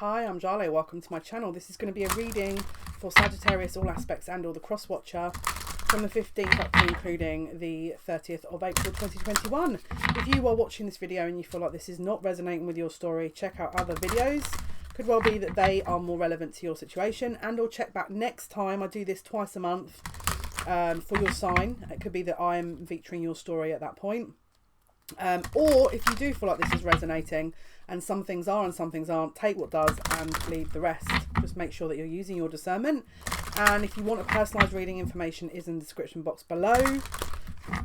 Hi, I'm Jale. Welcome to my channel. This is going to be a reading for Sagittarius, all aspects and all the cross watcher from the 15th up to including the 30th of April 2021. If you are watching this video and you feel like this is not resonating with your story, check out other videos. Could well be that they are more relevant to your situation, and or check back next time. I do this twice a month for your sign. It could be that I am featuring your story at that point. Or if you do feel like this is resonating and some things are and some things aren't, take what does and leave the rest. Just make sure that you're using your discernment. And if you want a personalised reading, information is in the description box below.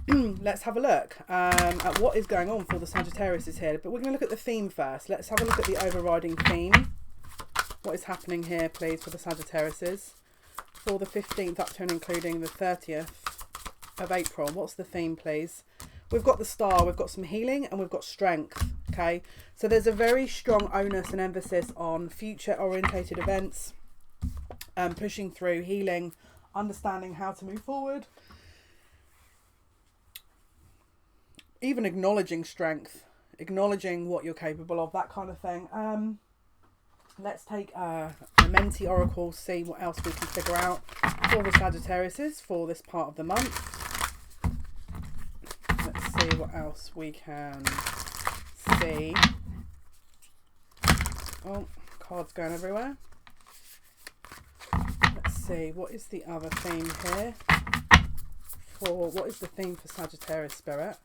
Let's have a look at what is going on for the Sagittarius here. But we're going to look at the theme first. Let's have a look at the overriding theme. What is happening here, please, for the Sagittariuses for the 15th up to and including the 30th of April? What's the theme, please? We've got the star, we've got some healing, and we've got strength, okay? So there's a very strong onus and emphasis on future-orientated events, pushing through, healing, understanding how to move forward, even acknowledging strength, acknowledging what you're capable of, that kind of thing. Let's take a Mentee Oracle, see what else we can figure out for the Sagittariuses for this part of the month. Let's see what else we can see. Oh, cards going everywhere. Let's see, what is the other theme here? What is the theme for Sagittarius Spirit?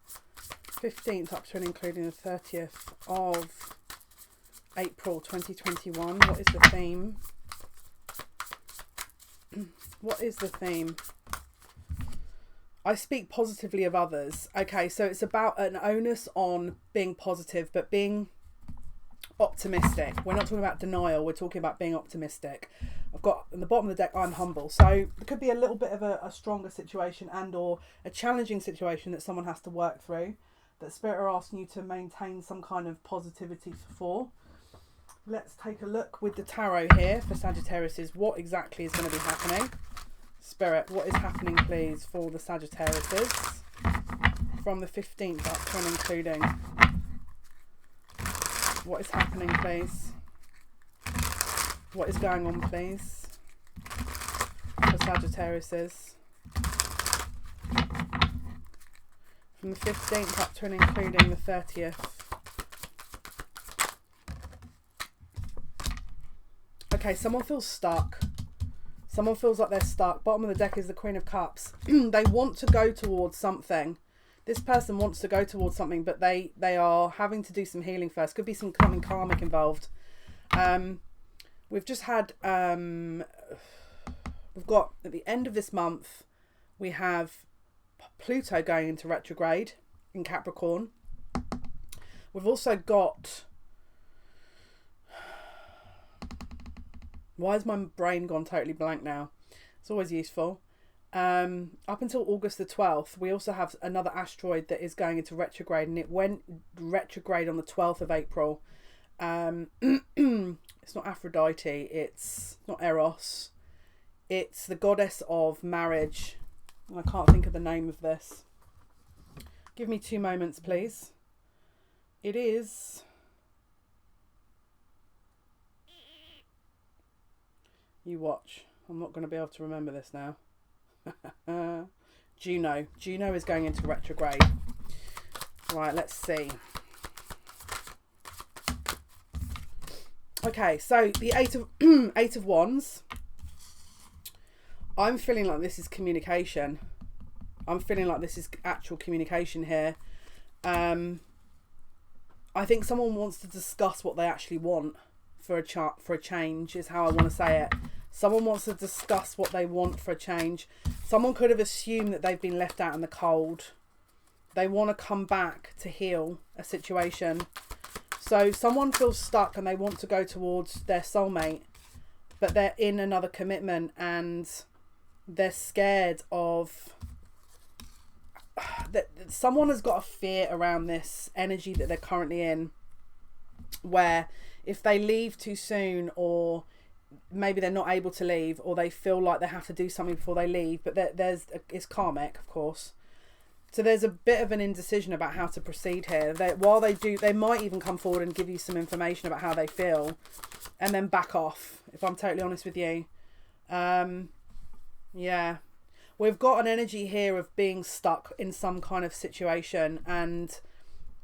15th up to and including the 30th of April 2021. What is the theme? What is the theme? I speak positively of others. Okay, so it's about an onus on being positive, but being optimistic. We're not talking about denial, we're talking about being optimistic. I've got in the bottom of the deck, I'm humble. So it could be a little bit of a stronger situation and or a challenging situation that someone has to work through, that Spirit are asking you to maintain some kind of positivity for. Let's take a look with the tarot here for Sagittarius. What exactly is going to be happening? Spirit, what is happening, please, for the Sagittariuses from the 15th up to and including? What is happening, please? What is going on, please, for Sagittariuses from the 15th up to and including the 30th? Okay, someone feels stuck. Someone feels like they're stuck. Bottom of the deck is the Queen of Cups. They want to go towards something. This person wants to go towards something, but they are having to do some healing first. Could be something karmic involved. We've just had, we've got at the end of this month, we have Pluto going into retrograde in Capricorn. We've also got, why has my brain gone totally blank now? It's always useful. Up until August the 12th, we also have another asteroid that is going into retrograde, and it went retrograde on the 12th of April. It's not Aphrodite, it's not Eros. It's the goddess of marriage. I can't think of the name of this. Give me 2 moments, please. It is... You watch. I'm not going to be able to remember this now. Juno. Juno is going into retrograde. Right, let's see. Okay, so the Eight of Wands. I'm feeling like this is communication. I'm feeling like this is actual communication here. I think someone wants to discuss what they actually want for a change, is how I want to say it. Someone wants to discuss what they want for a change. Someone could have assumed that they've been left out in the cold. They want to come back to heal a situation. So someone feels stuck and they want to go towards their soulmate, but they're in another commitment and they're scared of... that someone has got a fear around this energy that they're currently in, where if they leave too soon, or maybe they're not able to leave, or they feel like they have to do something before they leave, but it's karmic, of course. So there's a bit of an indecision about how to proceed here. While they do, they might even come forward and give you some information about how they feel, and then back off, if I'm totally honest with you. Yeah. We've got an energy here of being stuck in some kind of situation, and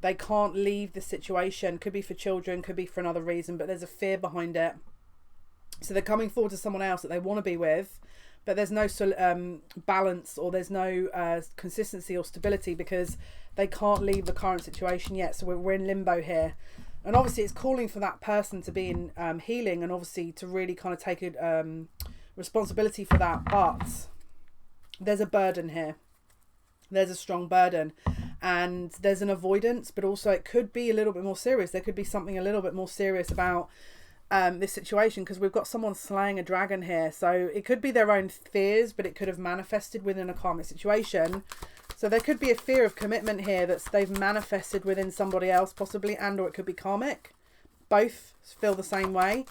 they can't leave the situation. Could be for children, could be for another reason, but there's a fear behind it. So they're coming forward to someone else that they want to be with, but there's no balance, or there's no consistency or stability, because they can't leave the current situation yet. So we're in limbo here. And obviously it's calling for that person to be in healing, and obviously to really kind of take responsibility for that. But there's a burden here. There's a strong burden, and there's an avoidance, but also it could be a little bit more serious. There could be something a little bit more serious about this situation, because we've got someone slaying a dragon here. So it could be their own fears, but it could have manifested within a karmic situation. So there could be a fear of commitment here they've manifested within somebody else possibly, and or it could be karmic. Both feel the same way.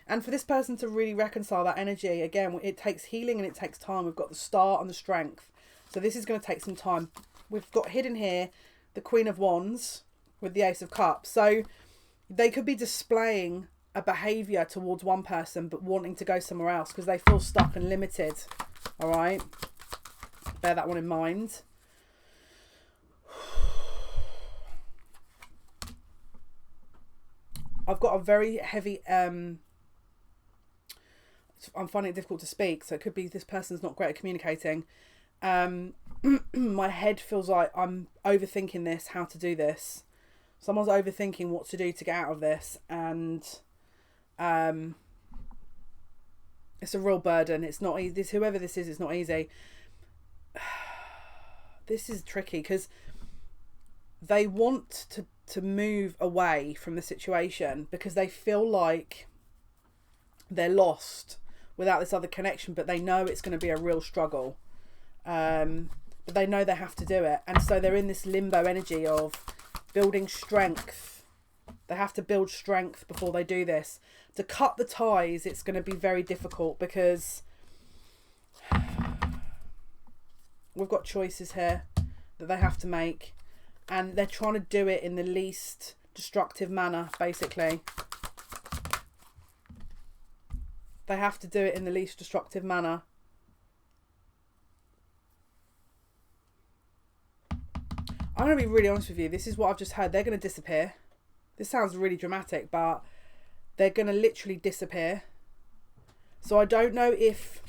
And for this person to really reconcile that energy, again, it takes healing and it takes time. We've got the Star and the Strength. So this is going to take some time. We've got hidden here the Queen of Wands with the Ace of Cups. So they could be displaying a behaviour towards one person but wanting to go somewhere else because they feel stuck and limited. All right? Bear that one in mind. I've got a very heavy... I'm finding it difficult to speak, so it could be this person's not great at communicating. My head feels like I'm overthinking this, how to do this. Someone's overthinking what to do to get out of this, and it's a real burden. It's not easy. Whoever this is, it's not easy. This is tricky because they want to move away from the situation because they feel like they're lost without this other connection, but they know it's going to be a real struggle. But they know they have to do it. And so they're in this limbo energy of building strength. They have to build strength before they do this. To cut the ties, it's going to be very difficult because we've got choices here that they have to make. And they're trying to do it in the least destructive manner, basically. They have to do it in the least destructive manner. I'm going to be really honest with you. This is what I've just heard. They're going to disappear. This sounds really dramatic, but they're going to literally disappear. So I don't know if...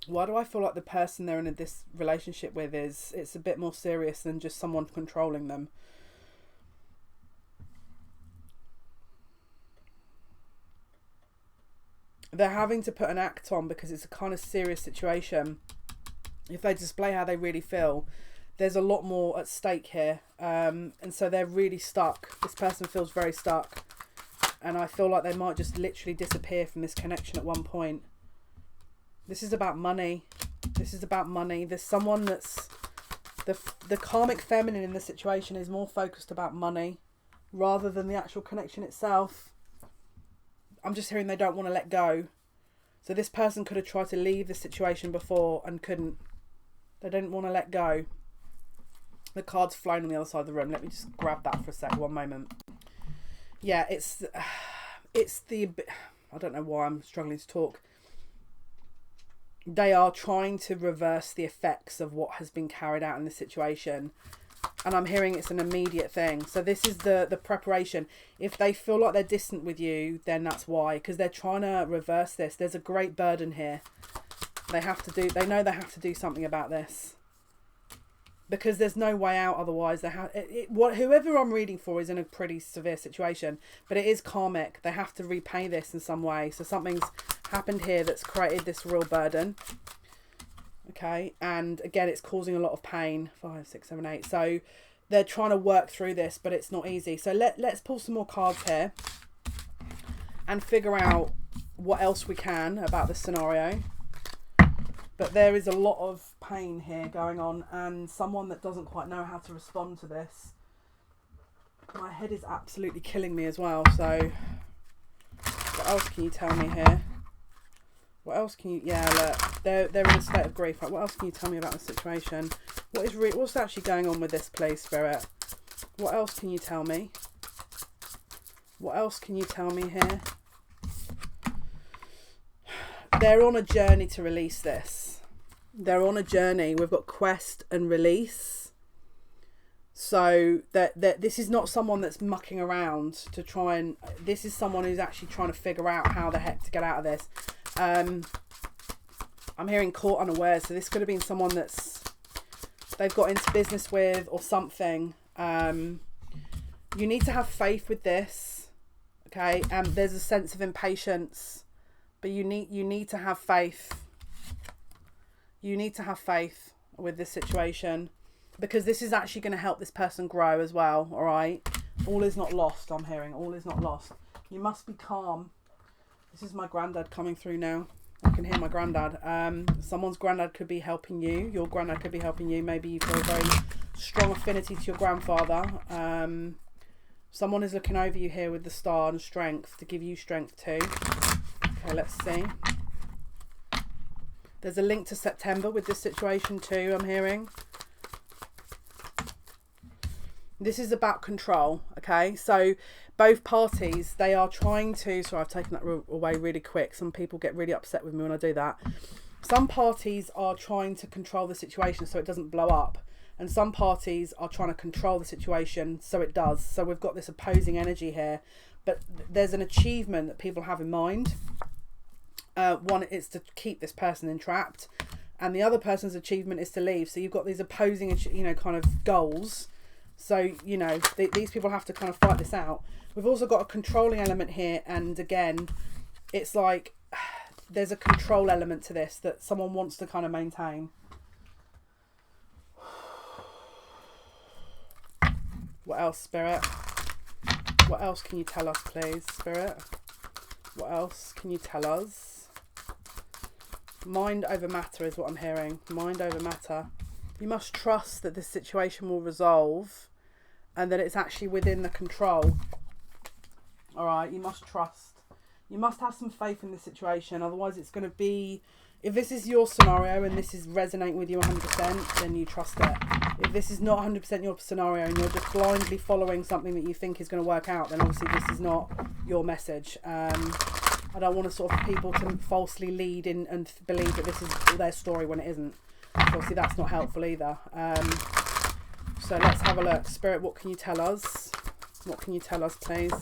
Why do I feel like the person they're in this relationship with it's a bit more serious than just someone controlling them? They're having to put an act on because it's a kind of serious situation. If they display how they really feel, there's a lot more at stake here. And so they're really stuck. This person feels very stuck. And I feel like they might just literally disappear from this connection at one point. This is about money. This is about money. There's someone that's... The karmic feminine in this situation is more focused about money rather than the actual connection itself. I'm just hearing they don't want to let go. So this person could have tried to leave the situation before and couldn't. They didn't want to let go. The card's flown on the other side of the room. Let me just grab that for a sec. One moment. Yeah, it's the... I don't know why I'm struggling to talk. They are trying to reverse the effects of what has been carried out in this situation. And I'm hearing it's an immediate thing. So this is the preparation. If they feel like they're distant with you, then that's why. Because they're trying to reverse this. There's a great burden here. They know they have to do something about this. Because there's no way out otherwise. Whoever I'm reading for is in a pretty severe situation. But it is karmic. They have to repay this in some way. So something's happened here that's created this real burden. Okay, and again, it's causing a lot of pain. 5, 6, 7, 8. So they're trying to work through this, but it's not easy. So let's pull some more cards here and figure out what else we can about this scenario. But there is a lot of pain here going on, and someone that doesn't quite know how to respond to this. My head is absolutely killing me as well. So what else can you tell me here? What else can you... Yeah, look. They're in a state of grief. Right, what else can you tell me about the situation? What's actually going on with this, please, Spirit? What else can you tell me? What else can you tell me here? They're on a journey to release this. They're on a journey. We've got quest and release. So that this is not someone that's mucking around to try and... This is someone who's actually trying to figure out how the heck to get out of this. I'm hearing caught unawares. So this could have been someone that's... they've got into business with or something. You need to have faith with this. Okay. There's a sense of impatience. But you need to have faith. You need to have faith with this situation, because this is actually going to help this person grow as well. All right. All is not lost. I'm hearing all is not lost. You must be calm. This is my granddad coming through now. I can hear my granddad. Someone's granddad could be helping you. Your granddad could be helping you. Maybe you feel a very strong affinity to your grandfather. Someone is looking over you here with the star and strength to give you strength too. Okay, let's see. There's a link to September with this situation too, I'm hearing. This is about control, okay? So both parties, they are trying to... Sorry, I've taken that away really quick. Some people get really upset with me when I do that. Some parties are trying to control the situation so it doesn't blow up. And some parties are trying to control the situation so it does. So we've got this opposing energy here. But there's an achievement that people have in mind. One is to keep this person entrapped, and the other person's achievement is to leave. So you've got these opposing, kind of goals. So, these people have to kind of fight this out. We've also got a controlling element here. And again, it's like there's a control element to this that someone wants to kind of maintain. What else, Spirit? What else can you tell us, please, Spirit? What else can you tell us? Mind over matter is what I'm hearing. Mind over matter. You must trust that this situation will resolve and that it's actually within the control. Alright, you must trust. You must have some faith in this situation. Otherwise it's going to be... If this is your scenario and this is resonating with you 100%, then you trust it. If this is not 100% your scenario and you're just blindly following something that you think is going to work out, then obviously this is not your message. I don't want people to falsely lead in and believe that this is their story when it isn't. Obviously that's not helpful either. So let's have a look. Spirit, what can you tell us? What can you tell us, please?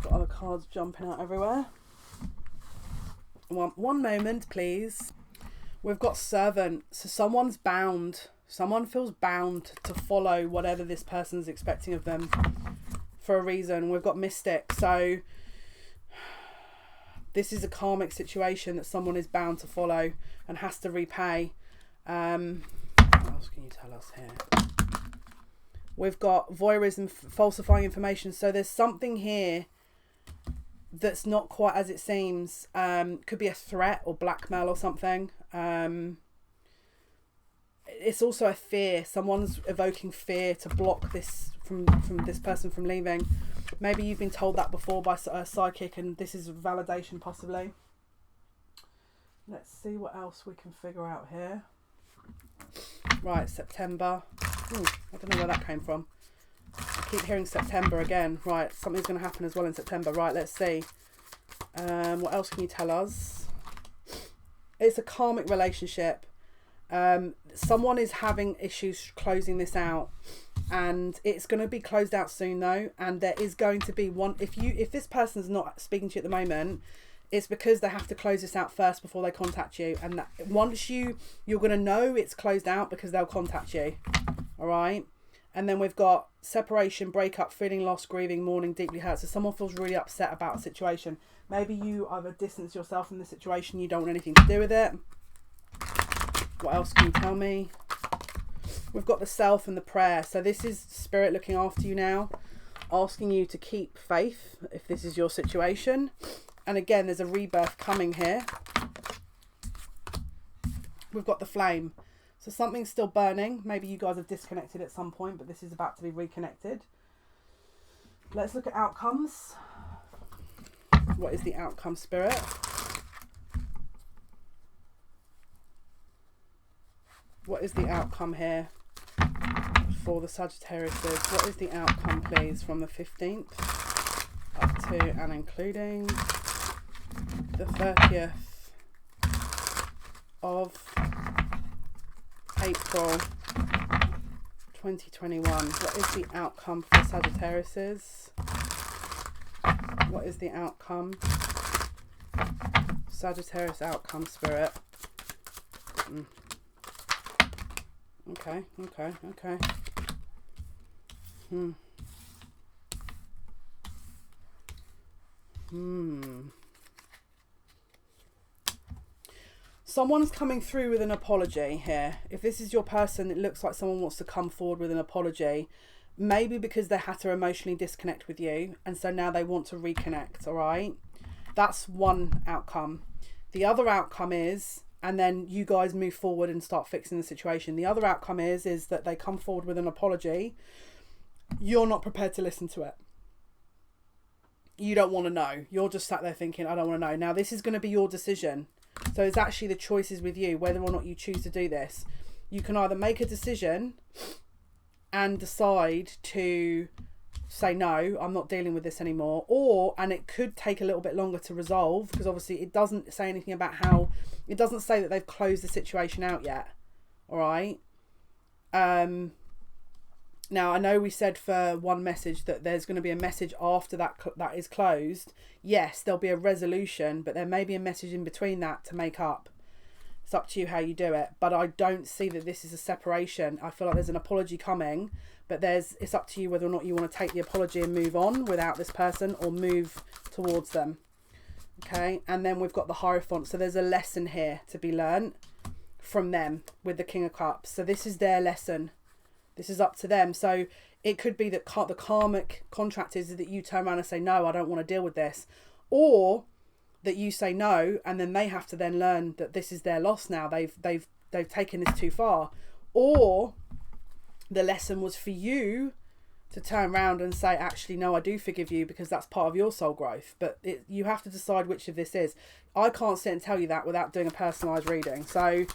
Got other cards jumping out everywhere. One moment, please. We've got servant. So someone's bound. Someone feels bound to follow whatever this person's expecting of them for a reason. We've got mystic. So this is a karmic situation that someone is bound to follow and has to repay. What else can you tell us here? We've got voyeurism, falsifying information. So there's something here that's not quite as it seems. Could be a threat or blackmail or something. It's also a fear. Someone's evoking fear to block this from this person from leaving. Maybe you've been told that before by a psychic and this is validation possibly. Let's see what else we can figure out here. Right, September. Ooh, I don't know where that came from. I keep hearing September again. Right, something's going to happen as well in September. Right, let's see. What else can you tell us? It's a karmic relationship. Someone is having issues closing this out, and it's going to be closed out soon though, and there is going to be one. If this person's not speaking to you at the moment, it's because they have to close this out first before they contact you, and that once you're going to know it's closed out because they'll contact you. All right. And then we've got separation, breakup, feeling lost, grieving, mourning, deeply hurt. So someone feels really upset about a situation. Maybe you either distance yourself from the situation, you don't want anything to do with it. What else can you tell me? We've got the self and the prayer. So this is spirit looking after you now, asking you to keep faith if this is your situation. And again, there's a rebirth coming here. We've got the flame. So something's still burning. Maybe you guys have disconnected at some point, but this is about to be reconnected. Let's look at outcomes. What is the outcome, Spirit? What is the outcome here for the Sagittarius? What is the outcome, please, from the 15th up to and including the 30th of April 2021? What is the outcome for Sagittarius? What is the outcome? Sagittarius outcome, Spirit. Okay. Someone's coming through with an apology here. If this is your person, it looks like someone wants to come forward with an apology. Maybe because they had to emotionally disconnect with you, and so now they want to reconnect, all right? That's one outcome. The other outcome is, and then you guys move forward and start fixing the situation. The other outcome is that they come forward with an apology. You're not prepared to listen to it. You don't want to know. You're just sat there thinking, I don't want to know. Now, this is going to be your decision. So it's actually the choices with you, whether or not you choose to do this. You can either make a decision and decide to say, no, I'm not dealing with this anymore. Or, and it could take a little bit longer to resolve, because obviously it doesn't say anything about how, it doesn't say that they've closed the situation out yet. All right. Now, I know we said for one message that there's going to be a message after that is closed. Yes, there'll be a resolution, but there may be a message in between that to make up. It's up to you how you do it. But I don't see that this is a separation. I feel like there's an apology coming, but it's up to you whether or not you want to take the apology and move on without this person or move towards them. Okay, and then we've got the Hierophant. So there's a lesson here to be learned from them with the King of Cups. So this is their lesson. This is up to them. So it could be that the karmic contract is that you turn around and say, no, I don't want to deal with this. Or that you say no, and then they have to then learn that this is their loss now. They've taken this too far. Or the lesson was for you to turn around and say, actually, no, I do forgive you, because that's part of your soul growth. But you have to decide which of this is. I can't sit and tell you that without doing a personalised reading. So...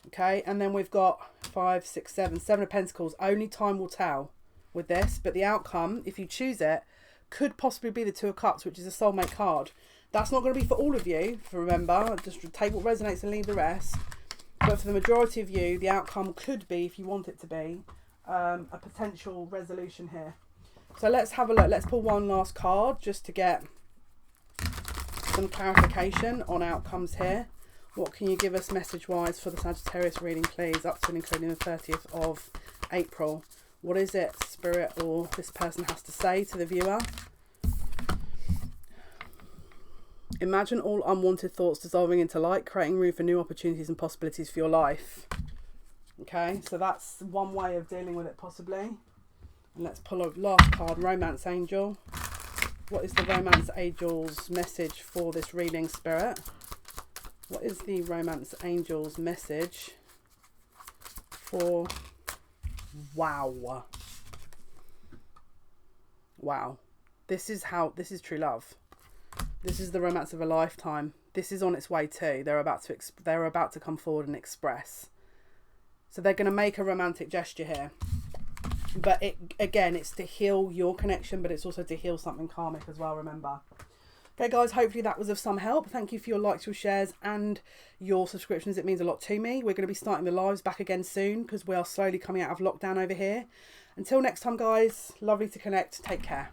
okay, and then we've got 5, 6, 7 of Pentacles. Only time will tell with this, but the outcome, if you choose it, could possibly be the 2 of Cups, which is a soulmate card. That's not going to be for all of you, remember, just take what resonates and leave the rest. But for the majority of you, the outcome could be, if you want it to be, a potential resolution here. So let's have a look. Let's pull one last card just to get some clarification on outcomes here. What can you give us message-wise for the Sagittarius reading, please, up to and including the 30th of April? What is it Spirit or this person has to say to the viewer? Imagine all unwanted thoughts dissolving into light, creating room for new opportunities and possibilities for your life. Okay, so that's one way of dealing with it, possibly. And let's pull a last card, Romance Angel. What is the Romance Angel's message for this reading, Spirit? What is the Romance Angel's message for... Wow. This is true love. This is the romance of a lifetime. This is on its way too. They're about to come forward and express. So they're going to make a romantic gesture here. But it's to heal your connection, but it's also to heal something karmic as well, remember. Okay, guys, hopefully that was of some help. Thank you for your likes, your shares, and your subscriptions. It means a lot to me. We're going to be starting the lives back again soon because we are slowly coming out of lockdown over here. Until next time, guys, lovely to connect. Take care.